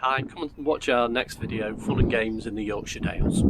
Hi, come and watch our next video, Fun and Games in the Yorkshire Dales.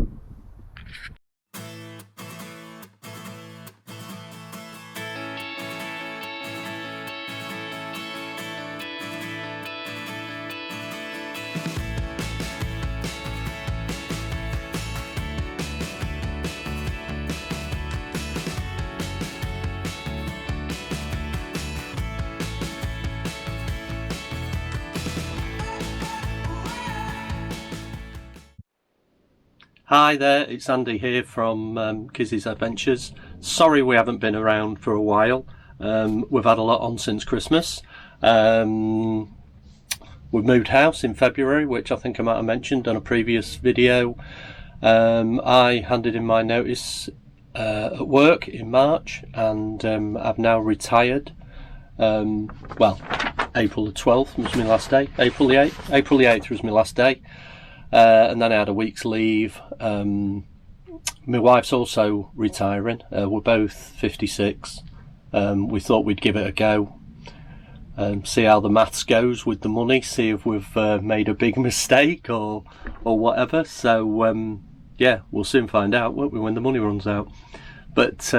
Hi there, it's Andy here from Kizzy's Adventures. Sorry we haven't been around for a while. We've had a lot on since Christmas. We've moved house in February, which I think I might have mentioned on a previous video. I handed in my notice at work in March, and I've now retired. Well, April the 12th was my last day. April the 8th was my last day. And then I had a week's leave. My wife's also retiring. We're both 56. We thought we'd give it a go, see how the maths goes with the money, see if we've made a big mistake or whatever. So yeah, we'll soon find out, won't we, when the money runs out. But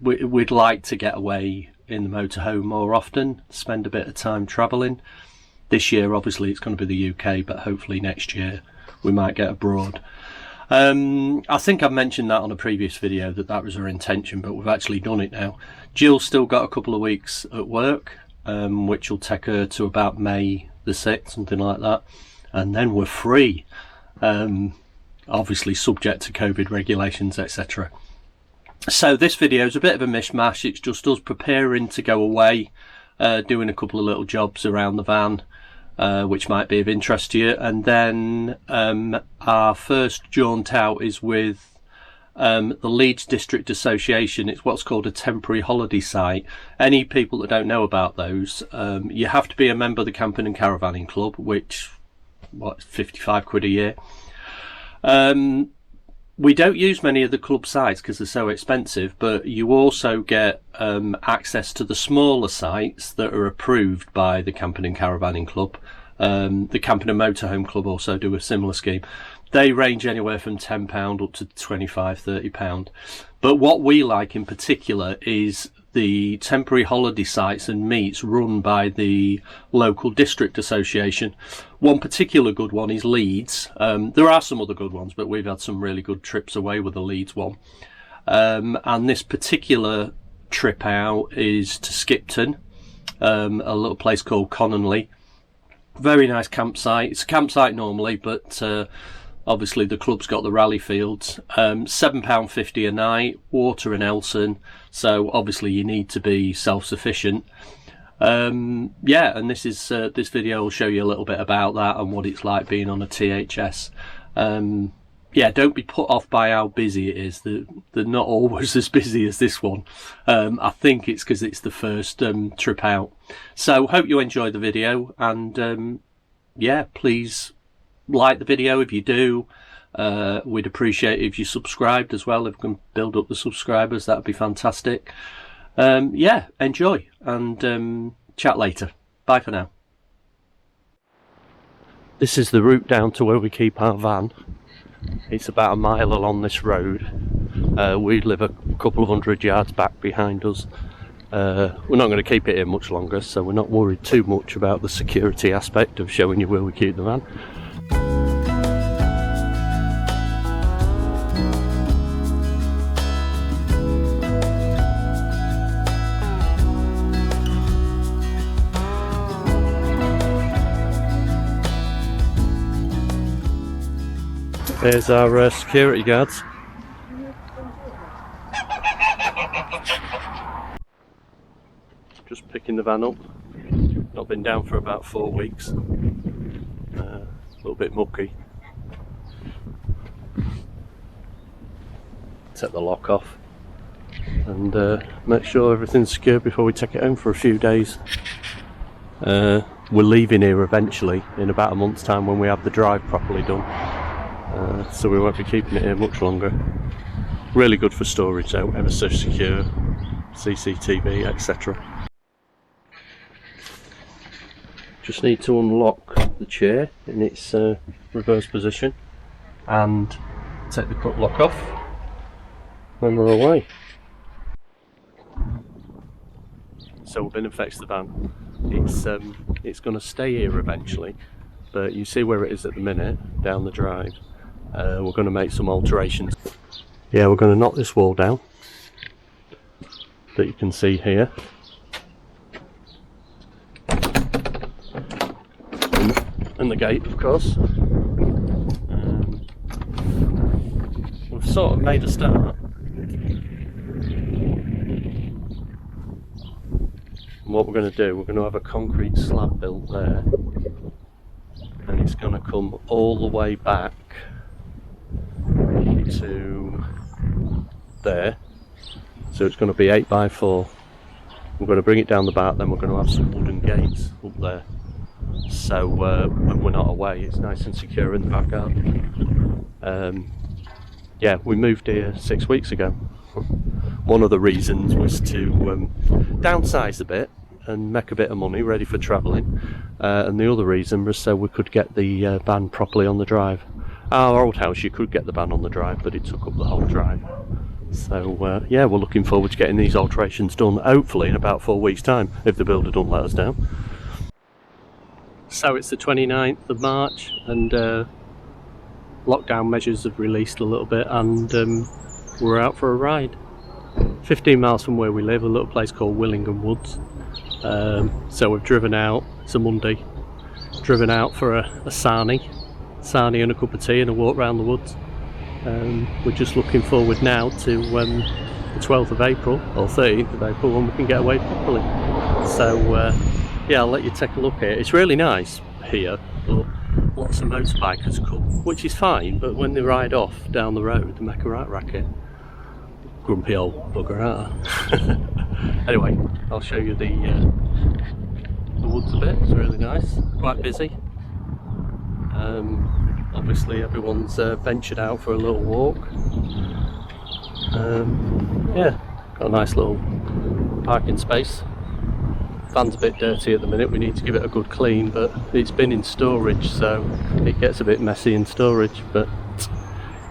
we'd like to get away in the motorhome more often, spend a bit of time travelling. This year, obviously, it's going to be the UK, but hopefully next year we might get abroad. I think I mentioned that on a previous video, that was our intention, but we've actually done it now. Jill's still got a couple of weeks at work, which will take her to about May the 6th, something like that. And then we're free, obviously subject to COVID regulations, etc. So this video is a bit of a mishmash. It's just us preparing to go away, doing a couple of little jobs around the van, which might be of interest to you. And then our first jaunt out is with the Leeds District Association. It's what's called a temporary holiday site. Any people that don't know about those, you have to be a member of the Camping and Caravanning Club, which, what, 55 quid a year. We don't use many of the club sites because they're so expensive, but you also get access to the smaller sites that are approved by the Camping and Caravanning Club. The Camping and Motorhome Club also do a similar scheme. They range anywhere from £10 up to £25, £30. But what we like in particular is the temporary holiday sites and meets run by the local district association. One particular good one is Leeds. There are some other good ones, but we've had some really good trips away with the Leeds one. And this particular trip out is to Skipton, a little place called Connolly. Very nice campsite. It's a campsite normally, but obviously the club's got the rally fields. £7.50 a night, water and Elson, so obviously you need to be self-sufficient. Yeah, and this video will show you a little bit about that and what it's like being on a THS. Yeah, don't be put off by how busy it is. They're not always as busy as this one. I think it's because it's the first trip out. So hope you enjoy the video, and yeah, please like the video if you do. We'd appreciate it if you subscribed as well. If we can build up the subscribers, that'd be fantastic. Yeah, enjoy, and chat later. Bye for now. This is the route down to where we keep our van. It's about a mile along this road. We live a couple of 100 yards back behind us. We're not going to keep it here much longer, so we're not worried too much about the security aspect of showing you where we keep the van. There's our security guards. Just picking the van up. Not been down for about 4 weeks. A little bit mucky. Take the lock off and make sure everything's secure before we take it home for a few days. We're leaving here eventually in about a month's time when we have the drive properly done. So we won't be keeping it here much longer. Really good for storage though, ever so secure, CCTV, etc. Just need to unlock the chair in its reverse position and take the cut lock off when we're away. So we're going to fetch the van. It's going to stay here eventually, but you see where it is at the minute, down the drive. We're going to make some alterations. Yeah, we're going to knock this wall down that you can see here. And the gate, of course. We've sort of made a start. And what we're going to do, we're going to have a concrete slab built there, and it's going to come all the way back to there. So it's going to be 8x4. We're going to bring it down the back, then we're going to have some wooden gates up there. So when we're not away, it's nice and secure in the back garden. Yeah, we moved here 6 weeks ago. One of the reasons was to downsize a bit and make a bit of money ready for travelling, and the other reason was so we could get the van properly on the drive. Our old house, you could get the van on the drive, but it took up the whole drive. So yeah, we're looking forward to getting these alterations done, hopefully in about 4 weeks' time, if the builder don't let us down. So it's the 29th of March, and lockdown measures have released a little bit, and we're out for a ride. 15 miles from where we live, a little place called Willingham Woods. So we've driven out, it's a Monday, driven out for a sarnie and a cup of tea and a walk around the woods. We're just looking forward now to the 12th of April, or 13th of April, when we can get away properly. So yeah, I'll let you take a look at it. It's really nice here, but lots of motorbikers come, which is fine, but when they ride off down the road, they make a right racket. Grumpy old bugger, aren't I? Anyway, I'll show you the woods a bit. It's really nice, quite busy. Obviously everyone's ventured out for a little walk. Yeah, got a nice little parking space. Van's a bit dirty at the minute, we need to give it a good clean, but it's been in storage, so it gets a bit messy in storage, but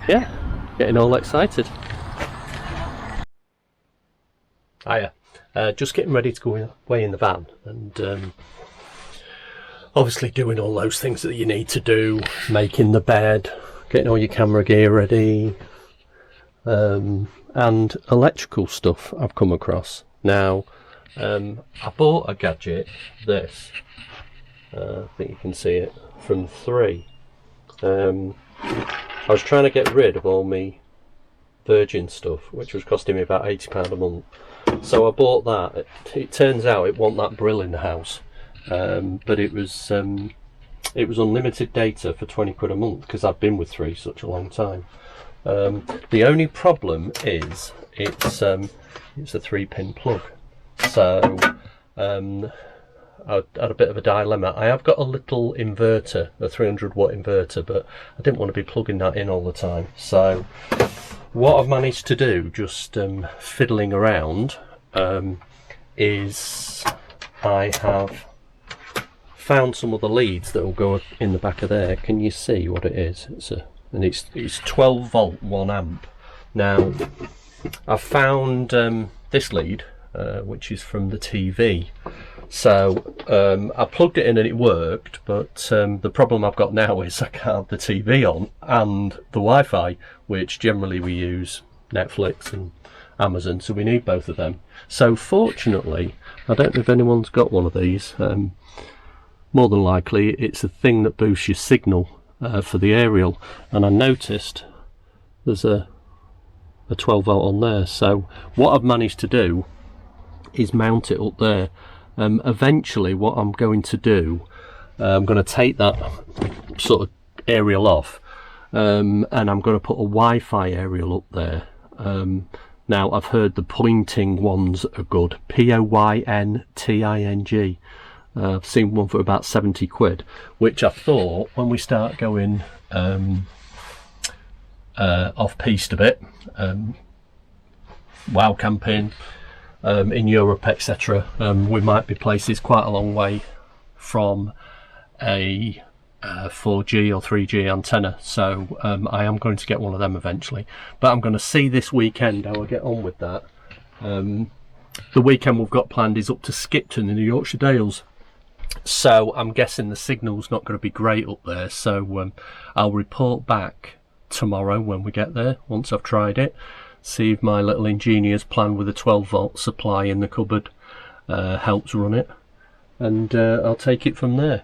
yeah, getting all excited. Hiya. Just getting ready to go away in the van, and obviously doing all those things that you need to do, making the bed, getting all your camera gear ready, and electrical stuff I've come across. Now, I bought a gadget, this, I think you can see it, from 3. I was trying to get rid of all my Virgin stuff, which was costing me about £80 a month. So I bought that. It turns out it wasn't that brill in the house, but it was unlimited data for 20 quid a month, because I've been with 3 such a long time. The only problem is it's a 3-pin plug. So I had a bit of a dilemma. I have got a little inverter, a 300 watt inverter, but I didn't want to be plugging that in all the time. So what I've managed to do, just fiddling around, is I have found some of the leads that will go in the back of there. Can you see what it is? It's 12 volt 1 amp. Now I've found this lead, which is from the TV. So I plugged it in and it worked, but the problem I've got now is I can't have the TV on and the Wi-Fi, which generally we use Netflix and Amazon, so we need both of them. So fortunately, I don't know if anyone's got one of these. More than likely it's a thing that boosts your signal for the aerial, and I noticed there's a 12 volt on there. So what I've managed to do is mount it up there. Eventually what I'm going to do, I'm going to take that sort of aerial off, and I'm going to put a Wi-Fi aerial up there. Now I've heard the pointing ones are good, POYNTING. I've seen one for about 70 quid, which I thought when we start going off piste a bit, wow camping, in Europe, etc., we might be places quite a long way from a 4G or 3G antenna, so I am going to get one of them eventually, but I'm going to see this weekend how I get on with that. The weekend we've got planned is up to Skipton in the Yorkshire Dales, so I'm guessing the signal's not going to be great up there, so I'll report back tomorrow when we get there, once I've tried it, see if my little ingenious plan with a 12 volt supply in the cupboard helps run it, and I'll take it from there.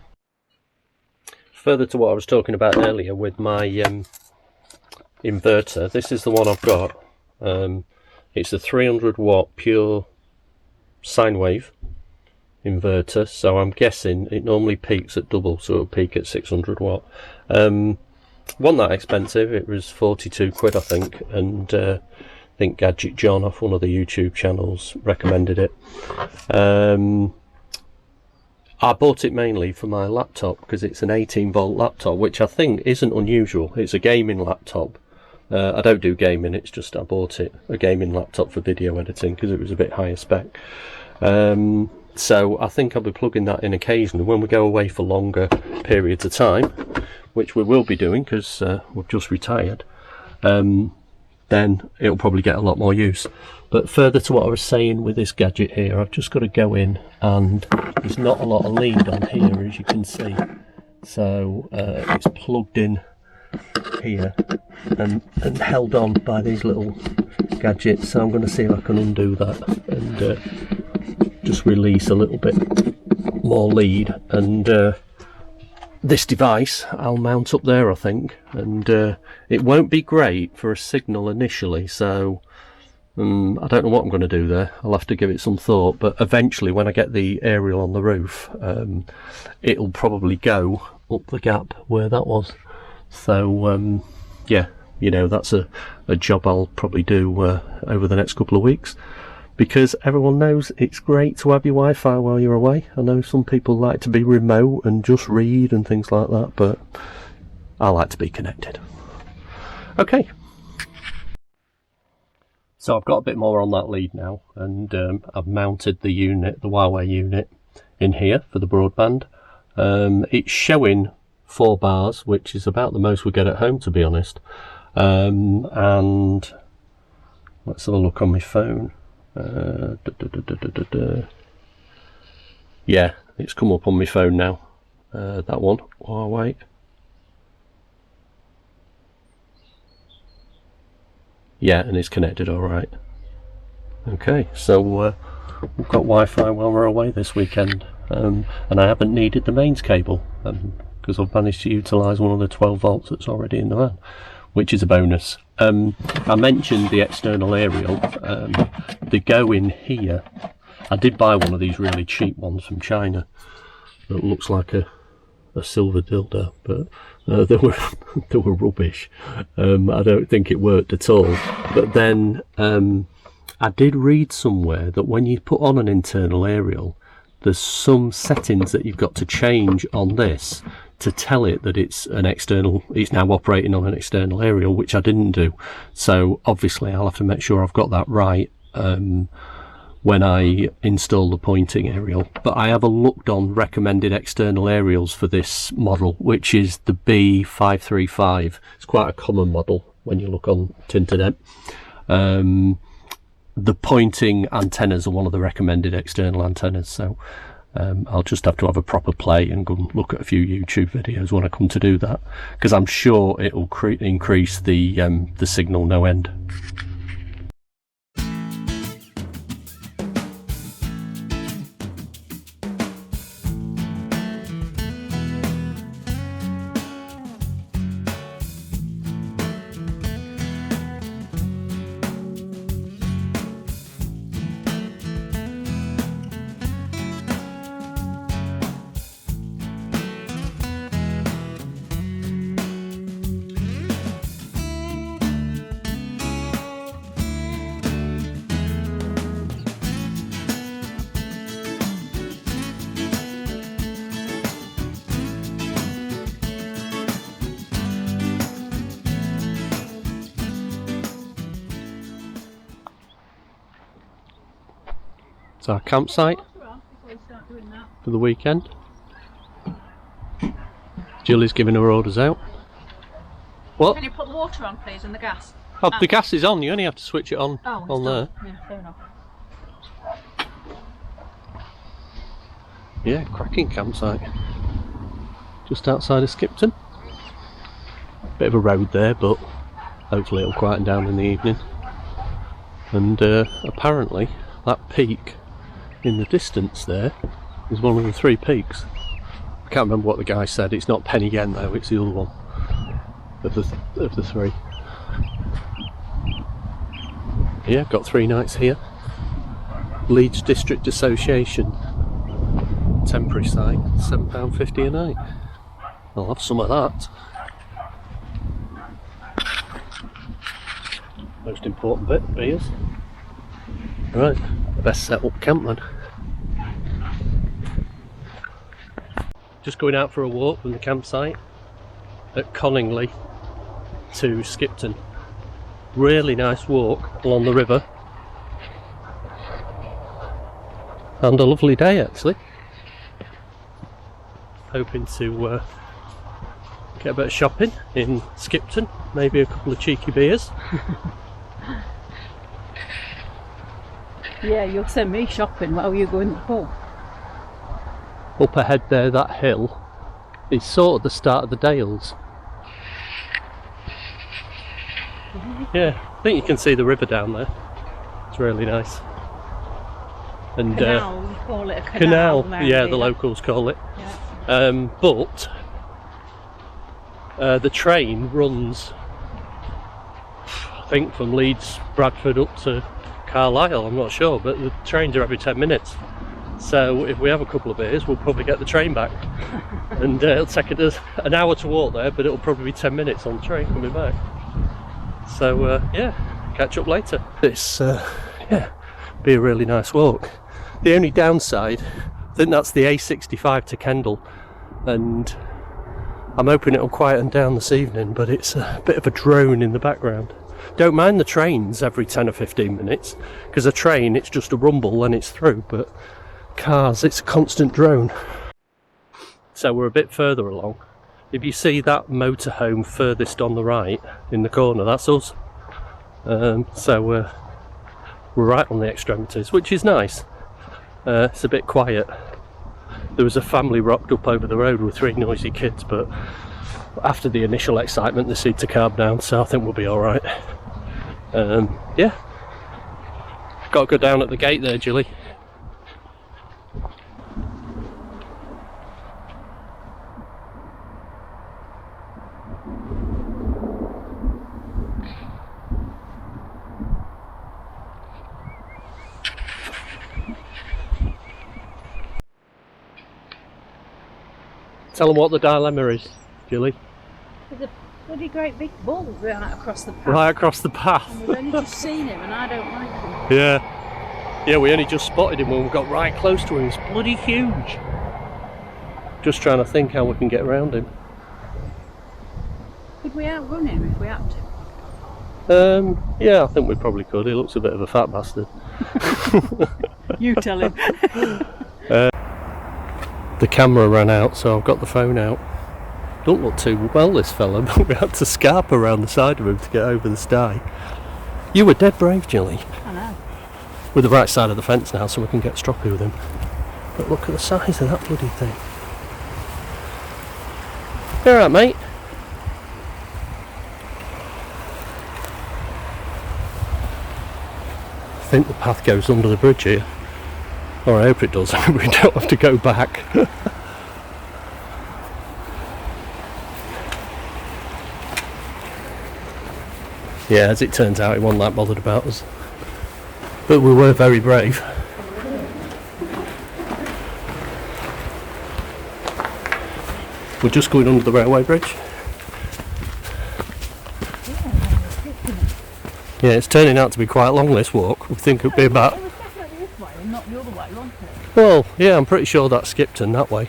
Further to what I was talking about earlier with my inverter, this is the one I've got. It's a 300 watt pure sine wave inverter, so I'm guessing it normally peaks at double, so it'll peak at 600 watt. Wasn't that expensive, it was 42 quid I think, and I think Gadget John off one of the YouTube channels recommended it. I bought it mainly for my laptop because it's an 18 volt laptop, which I think isn't unusual. It's a gaming laptop. I don't do gaming, it's just I bought it, a gaming laptop for video editing, because it was a bit higher spec. So I think I'll be plugging that in occasionally when we go away for longer periods of time, which we will be doing because we've just retired. Then it'll probably get a lot more use. But further to what I was saying with this gadget here, I've just got to go in, and there's not a lot of lead on here, as you can see. So it's plugged in here and held on by these little gadgets. So I'm going to see if I can undo that and just release a little bit more lead. And this device I'll mount up there, I think. And it won't be great for a signal initially, so I don't know what I'm going to do there. I'll have to give it some thought, but eventually when I get the aerial on the roof, it'll probably go up the gap where that was. So yeah, you know, that's a job I'll probably do over the next couple of weeks, because everyone knows it's great to have your Wi-Fi while you're away. I know some people like to be remote and just read and things like that, but I like to be connected. Okay. So I've got a bit more on that lead now, and I've mounted the unit, the Huawei unit, in here for the broadband. It's showing 4 bars, which is about the most we get at home, to be honest. And let's have a look on my phone. Yeah, it's come up on my phone now. That one, Huawei. Yeah, and it's connected all right. Okay, so we've got Wi-Fi while we're away this weekend, and I haven't needed the mains cable because I've managed to utilise one of the 12 volts that's already in the van, which is a bonus. I mentioned the external aerial. They go in here. I did buy one of these really cheap ones from China that looks like a silver dildo, but they were rubbish. I don't think it worked at all. But then I did read somewhere that when you put on an internal aerial, there's some settings that you've got to change on this to tell it that it's an external, it's now operating on an external aerial, which I didn't do. So obviously I'll have to make sure I've got that right when I install the pointing aerial. But I have looked on recommended external aerials for this model, which is the B535. It's quite a common model when you look on Tinternet. The pointing antennas are one of the recommended external antennas, so I'll just have to have a proper play and go and look at a few YouTube videos when I come to do that, because I'm sure it'll increase the signal no end. It's our campsite for the weekend. Do Julie's giving her orders out. What? Can you put the water on, please, and the gas? Oh, the gas is on. You only have to switch it on there. Yeah, fair enough. Yeah, cracking campsite. Just outside of Skipton. Bit of a road there, but hopefully it'll quieten down in the evening. And apparently that peak in the distance there is one of the 3 peaks. I can't remember what the guy said. It's not Pen y Ghent though, it's the other one of the 3. Yeah, got 3 nights here. Leeds District Association temporary site, £7.50 a night. I'll have some of that. Most important bit, beers. Right, best set up camp then. Just going out for a walk from the campsite at Conningley to Skipton. Really nice walk along the river. And a lovely day actually. Hoping to get a bit of shopping in Skipton, maybe a couple of cheeky beers. Yeah, you'll send me shopping while you go in the pub. Up ahead there, that hill is sort of the start of the Dales. Yeah, I think you can see the river down there. It's really nice. And Canal, we call it a canal. Yeah, the locals call it. Yeah. But the train runs, I think, from Leeds, Bradford up to Carlisle, I'm not sure, but the trains are every 10 minutes. So if we have a couple of beers, we'll probably get the train back. And it'll take us an hour to walk there, but it'll probably be 10 minutes on the train coming back. So yeah, catch up later. It's yeah, be a really nice walk. The only downside, I think that's the A65 to Kendal, and I'm hoping it'll quieten down this evening, but it's a bit of a drone in the background. Don't mind the trains every 10 or 15 minutes, because a train, it's just a rumble and it's through, but cars, it's a constant drone. So we're a bit further along. If you see that motorhome furthest on the right in the corner, that's us. So we're right on the extremities, which is nice. It's a bit quiet. There was a family rocked up over the road with 3 noisy kids, but after the initial excitement they seem to calm down, so I think we'll be alright. Yeah, got to go down at the gate there, Julie. Tell them what the dilemma is, Julie. There's a bloody great big bull right across the path. Right across the path. And we've only just seen him and I don't like him. Yeah, we only just spotted him when we got right close to him. He's bloody huge. Just trying to think how we can get around him. Could we outrun him if we had to? Yeah, I think we probably could. He looks a bit of a fat bastard. You tell him. The camera ran out, so I've got the phone out. Don't look too well, this fella, but we had to scarp around the side of him to get over the stye. You were dead brave, Jilly. I know. We're the right side of the fence now, so we can get stroppy with him. But look at the size of that bloody thing. You alright, mate? I think the path goes under the bridge here. Or I hope it does, we don't have to go back. Yeah, as it turns out, he wasn't that bothered about us. But we were very brave. We're just going under the railway bridge. Yeah, it's turning out to be quite long, this walk. We think it'd be about... It was definitely this way and not the other way, wasn't it? Well, yeah, I'm pretty sure that's Skipton that way.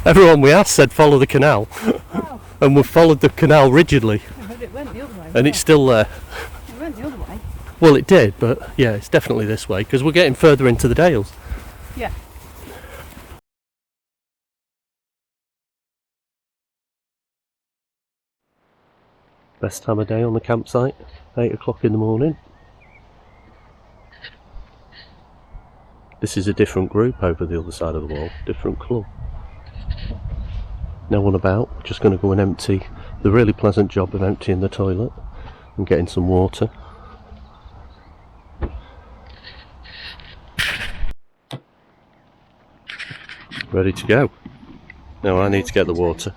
Everyone we asked said follow the canal. Oh. And we've followed the canal rigidly. But it went the other way. And it's still there. It went the other way. Well, it did, but yeah, it's definitely this way, because we're getting further into the Dales. Yeah. Best time of day on the campsite, 8 o'clock in the morning. This is a different group over the other side of the wall, different club. No one about, we're just going to go and empty the really pleasant job of emptying the toilet and getting some water. Ready to go. Now I need to get the water.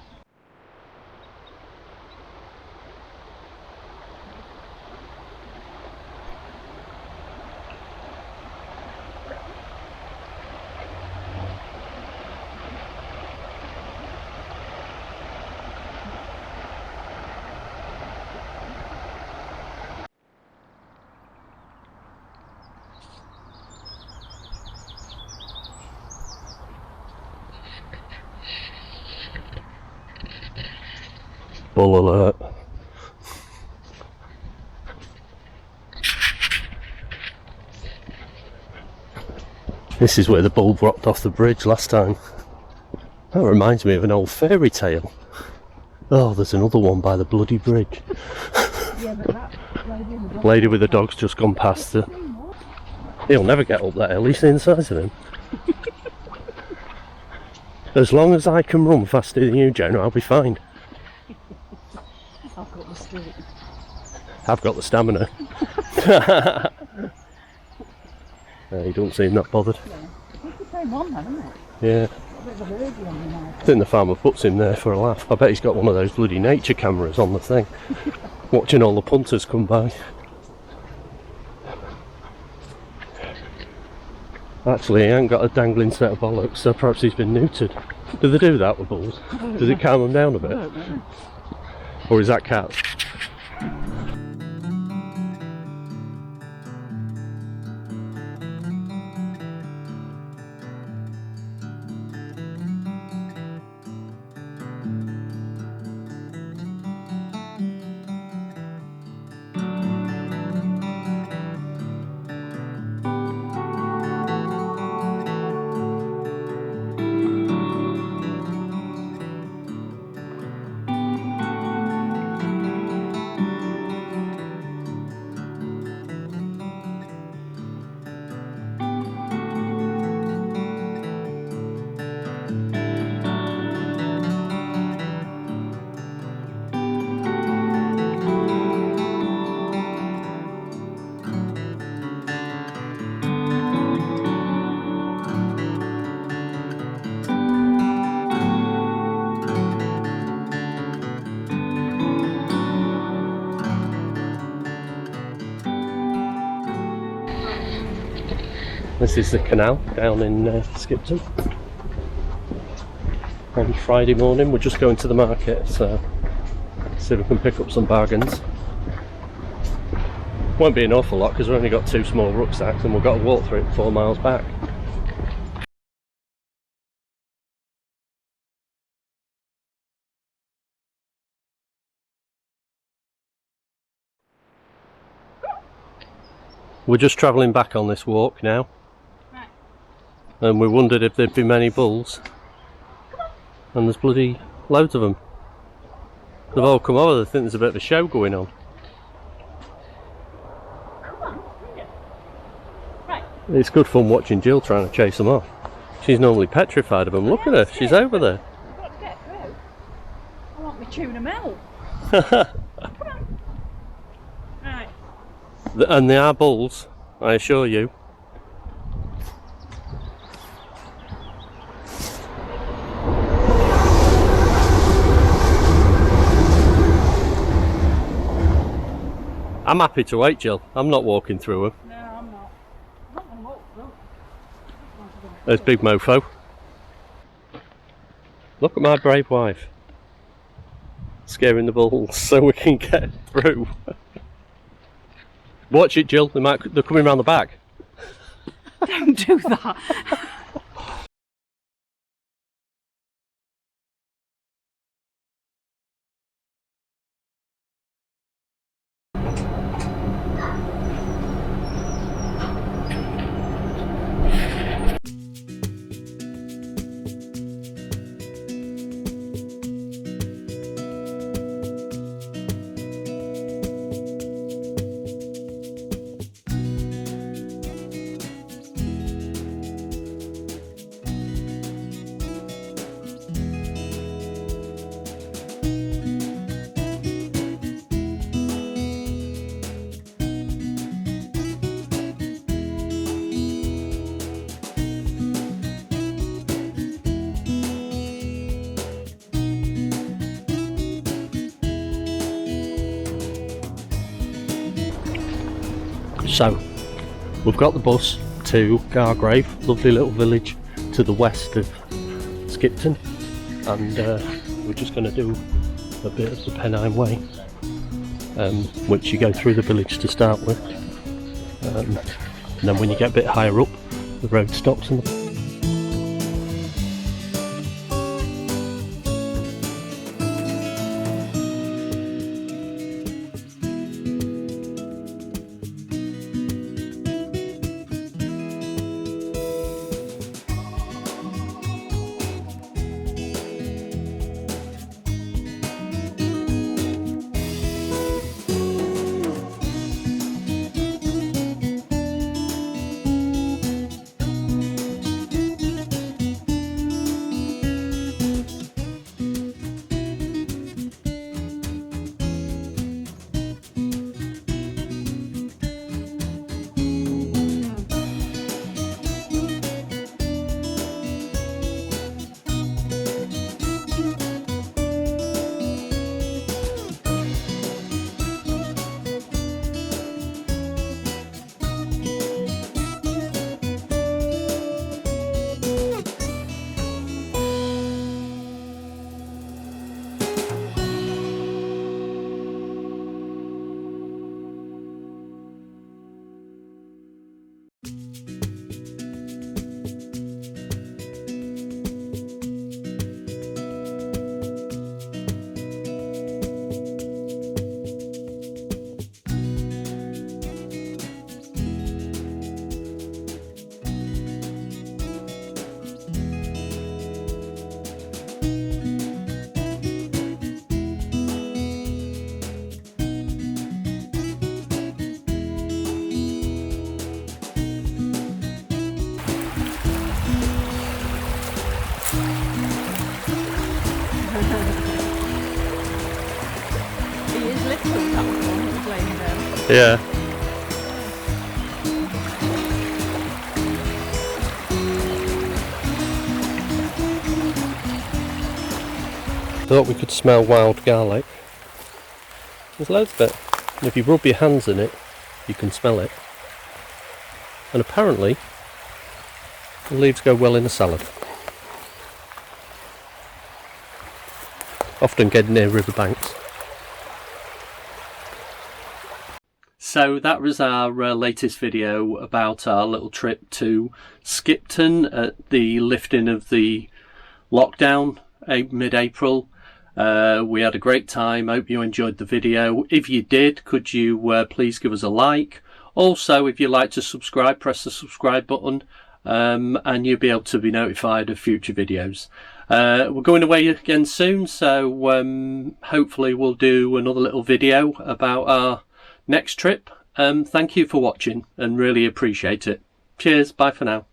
Bull alert. This is where the bull dropped off the bridge last time. That reminds me of an old fairy tale. Oh, there's another one by the bloody bridge. Yeah, but that Lady with the dog's just gone past her. He'll never get up that hill, he's the size of him. As long as I can run faster than you, Jonah, I'll be fine. I've got the street. I've got the stamina. He don't seem that bothered. It's the same one, hasn't it? Yeah. A bit of a birdie on the knife. I think the farmer puts him there for a laugh. I bet he's got one of those bloody nature cameras on the thing, watching all the punters come by. Actually, he ain't got a dangling set of bollocks, so perhaps he's been neutered. Do they do that with bulls? Does it calm them down a bit? I don't know. Or is that cats? This is the canal down in Skipton. And Friday morning we're just going to the market, so see if we can pick up some bargains. Won't be an awful lot because we've only got 2 small rucksacks and we've got to walk through it 4 miles back. We're just travelling back on this walk now. Right. And we wondered if there'd be many bulls. And there's bloody loads of them. They've all come over, they think there's a bit of a show going on. Come on, yeah. Right. It's good fun watching Jill trying to chase them off. She's normally petrified of them. Look at her, she's over there. I've got to get through. I want me tuna melt. Come on. Right. And they are bulls, I assure you. I'm happy to wait, Jill. I'm not walking through them. No, I'm not. I'm not going to walk through. There's Big Mofo. Look at my brave wife. Scaring the bulls so we can get through. Watch it, Jill. They're coming round the back. Don't do that. So we've got the bus to Gargrave, lovely little village to the west of Skipton, and we're just going to do a bit of the Pennine Way, which you go through the village to start with, and then when you get a bit higher up, the road stops and He is little, that one who was laying down. yeah. Thought we could smell wild garlic. There's loads of it. And if you rub your hands in it, you can smell it. And apparently, the leaves go well in a salad. Often get near riverbanks. So that was our latest video about our little trip to Skipton at the lifting of the lockdown mid-April. We had a great time. Hope you enjoyed the video. If you did, could you please give us a like? Also, if you'd like to subscribe, press the subscribe button, and you'll be able to be notified of future videos. We're going away again soon, so hopefully we'll do another little video about our next trip. Thank you for watching and really appreciate it. Cheers, bye for now.